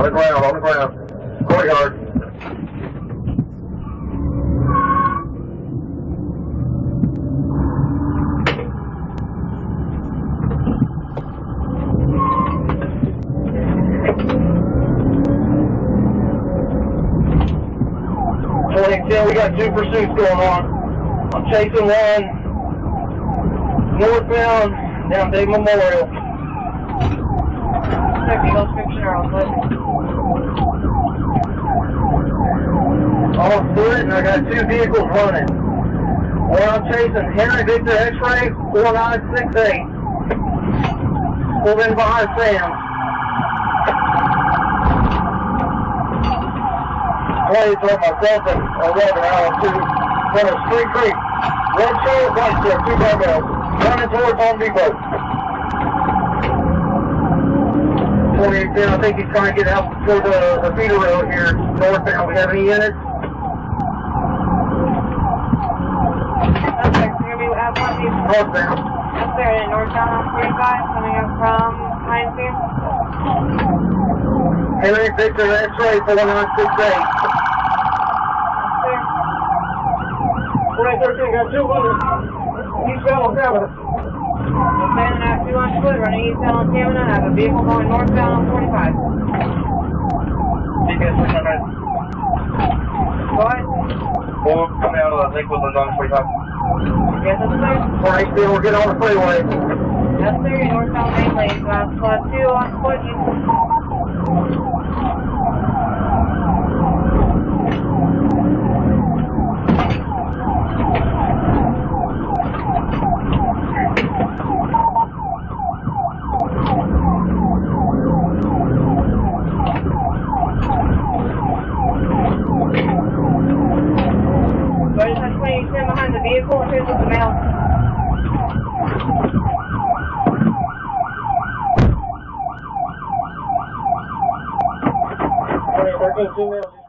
On the ground. Courtyard. We got 2 pursuits going on. I'm chasing one northbound down Dave Memorial. All foot, and I got 2 vehicles running. One I'm chasing, Henry Victor X-ray 4968. Pulled in behind Sam. 20 for myself and 11 out to front of Street Creek. Red shirt, white shirt, 2 barbells. Running towards Home Depot. 2810, I think he's trying to get out for the feeder road here, northbound. We have any units? Okay, so you're going to be at one of these. Northbound. That's there, northbound on 45, coming up from Heinz here. Henry Victor X-ray 4968. 13, got 2 bullets. Eastbound on Camden. Standing at 2 on foot, running eastbound on Camden. I have a vehicle going northbound on 45. GPS 600. Go ahead. Well, coming out of Lakewood on 45. Yes, that's clear. Alright, then we'll get on the freeway. That's clear, northbound main lane. Squad 2 on foot. Behind the vehicle, and here's the mail. 13 females.